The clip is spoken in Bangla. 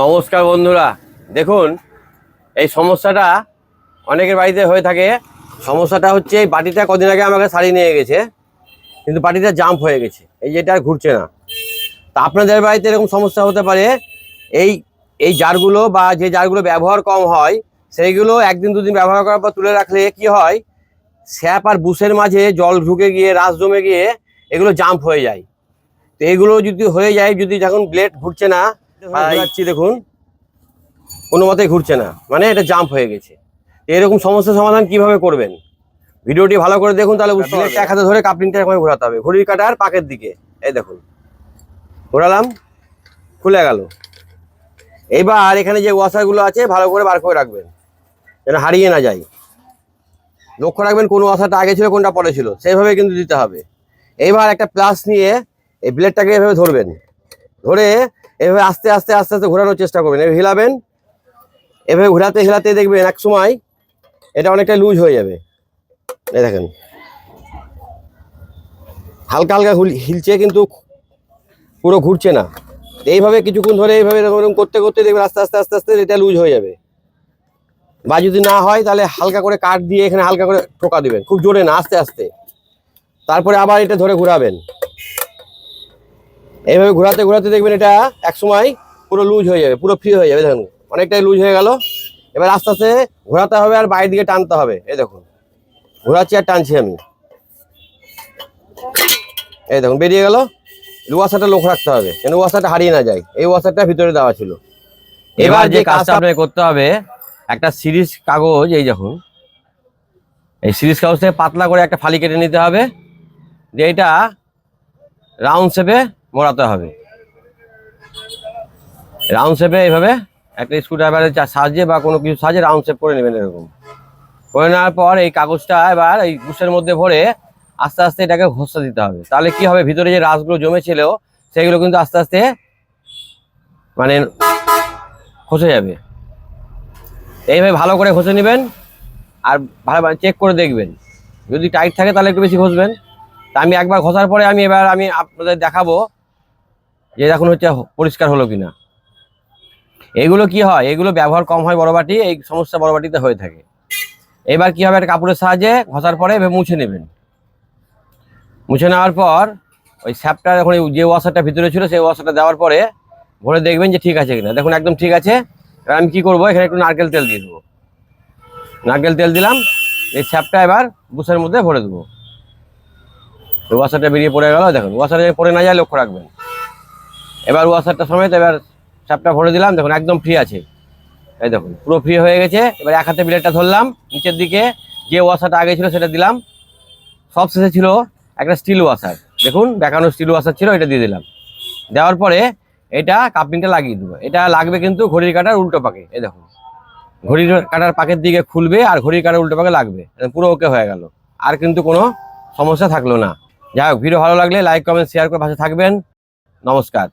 নমস্কার বন্ধুরা, দেখুন এই সমস্যাটা অনেকের বাড়িতে হয়ে থাকে। সমস্যাটা হচ্ছে এই বাটিটা কদিন আগে আমাকে শাড়ি নিয়ে গেছে, কিন্তু বাটিটা জাম্প হয়ে গেছে, এই যেটা আর ঘুরছে না। তা আপনাদের বাড়িতে এরকম সমস্যা হতে পারে। এই এই জারগুলো বা যে জারগুলো ব্যবহার কম হয় সেইগুলো একদিন দুদিন ব্যবহার করার পর তুলে রাখলে কি হয়, স্যাপ আর বুশের মাঝে জল ঢুকে গিয়ে রাস জমে গিয়ে এগুলো জাম্প হয়ে যায়। তো এগুলো যদি হয়ে যায়, যদি যখন ব্লেড ঘুরছে না, দেখুন কোনো মতেই ঘুরছে না, মানে এটা জাম্প হয়ে গেছে। এরকম সমস্যার সমাধান কিভাবে করবেন ভিডিওটি ভালো করে দেখুন, তাহলে বুঝতে পারবেন। এক হাতে ধরে কাপলিংটা এরকম ঘোরাতে হবে ঘড়ির কাঁটার পাকের দিকে। এই দেখুন ঘোরালাম, খুলে গেল। এইবার এখানে যে ওয়াশারগুলো আছে ভালো করে বার করে রাখবেন যেন হারিয়ে না যায়। লক্ষ্য রাখবেন কোন ওয়াশারটা আগে ছিল কোনটা পরে ছিল, সেইভাবে কিন্তু দিতে হবে। এইবার একটা প্লাস নিয়ে এই ব্লেডটাকে এভাবে ধরবেন, ধরে এভাবে আস্তে আস্তে আস্তে আস্তে ঘোরানোর চেষ্টা করবেন। এভাবে হিলাবেন, এভাবে ঘোরাতে হিলাতে দেখবেন এক সময় এটা অনেকটা লুজ হয়ে যাবে। এই দেখেন হালকা হালকা হিলছে, কিন্তু পুরো ঘুরছে না। এইভাবে কিছুক্ষণ ধরে এইভাবে এরকম করতে করতে দেখবেন আস্তে আস্তে আস্তে আস্তে এটা লুজ হয়ে যাবে। বা যদি না হয় তাহলে হালকা করে কাঠ দিয়ে এখানে হালকা করে ঠোকা দিবেন, খুব জোরে না, আস্তে আস্তে। তারপরে আবার এটা ধরে ঘোরাবেন। এইভাবে ঘোরাতে ঘোরাতে দেখবেন এটা এক সময় পুরো লুজ হয়ে যাবে, পুরো ফ্রি হয়ে যাবে। দেখুন অনেকটাই লুজ হয়ে গেল। এবার আস্তে আস্তে ঘোরাতে হবে আর বাইরের দিকে টানতে হবে। এই দেখুন ঘোরাচ্ছি আর টানছি আমি, এই দেখুন বেরিয়ে গেল। ওয়াশারটা লক্ষ্য রাখতে হবে যেন ওয়াশারটা হারিয়ে না যায়। এই ওয়াশারটা ভিতরে দেওয়া ছিল। এবার যে কাজটা আপনাকে করতে হবে, একটা সিরিজ কাগজ, এই দেখুন এই সিরিজ কাগজ থেকে পাতলা করে একটা ফালি কেটে নিতে হবে, যে এটা রাউন্ড শেপে মোড়াতে হবে। রাউন্ড শেপে এইভাবে একটা স্ক্রুড্রাইভারের সাহায্যে বা কোনো কিছু সাহায্যে রাউন্ড শেপ করে নেবেন। এরকম করে নেওয়ার পর এই কাগজটা এবার এই বুশের মধ্যে ভরে আস্তে আস্তে এটাকে ঘষা দিতে হবে। তাহলে কি হবে, ভিতরে যে রাসগুলো জমেছিল সেগুলো কিন্তু আস্তে আস্তে মানে খসে যাবে। এইভাবে ভালো করে ঘষে নেবেন আর ভালো চেক করে দেখবেন। যদি টাইট থাকে তাহলে একটু বেশি ঘষবেন। তা আমি একবার ঘষার পরে এবার আমি আপনাদের দেখাবো যে এখন হচ্ছে পরিষ্কার হলো কিনা। এগুলো কি হয়, এগুলো ব্যবহার কম হয় বড় বাটি, এই সমস্যা বড় বাটিতে হয়ে থাকে। এবার কি হবে, একটা কাপড়ের সাহায্যে ঘষার পরে এভাবে মুছে নেবেন। মুছে নেওয়ার পর ওই স্যাপটা এখন যে ওয়াশারটা ভিতরে ছিল সেই ওয়াশারটা দেওয়ার পরে ভরে দেখবেন যে ঠিক আছে কিনা। দেখুন একদম ঠিক আছে। এবার আমি কি করবো, এখানে একটু নারকেল তেল দিয়ে দেবো। নারকেল তেল দিলাম, এই স্যাপটা এবার বুশের মধ্যে ভরে দেবো। ওয়াশারটা বেরিয়ে পড়ে গেল। দেখুন ওয়াশারে পড়ে না যায় লক্ষ্য রাখবেন। এবার ওয়াশারটা সমেত এবার স্যাপটা ভরে দিলাম, দেখুন একদম ফ্রি আছে। এই দেখুন পুরো ফ্রি হয়ে গেছে। এবার এক হাতে ব্লেডটা ধরলাম, নিচের দিকে যে ওয়াশারটা আগে ছিল সেটা দিলাম। সব শেষে ছিল একটা স্টিল ওয়াশার, দেখুন বেঁকানো স্টিল ওয়াশার ছিল, এটা দিয়ে দিলাম। দেওয়ার পরে এটা কাপলিংটা লাগিয়ে দেবো। এটা লাগবে কিন্তু ঘড়ির কাঁটার উল্টো পাকে। এই দেখুন ঘড়ির কাঁটার পাকের দিকে খুলবে আর ঘড়ির কাঁটার উল্টো পাকে লাগবে। পুরো ওকে হয়ে গেল, আর কিন্তু কোনো সমস্যা থাকলো না। যাই হোক, ভিডিও ভালো লাগলে লাইক কমেন্ট শেয়ার করে পাশে থাকবেন। নমস্কার।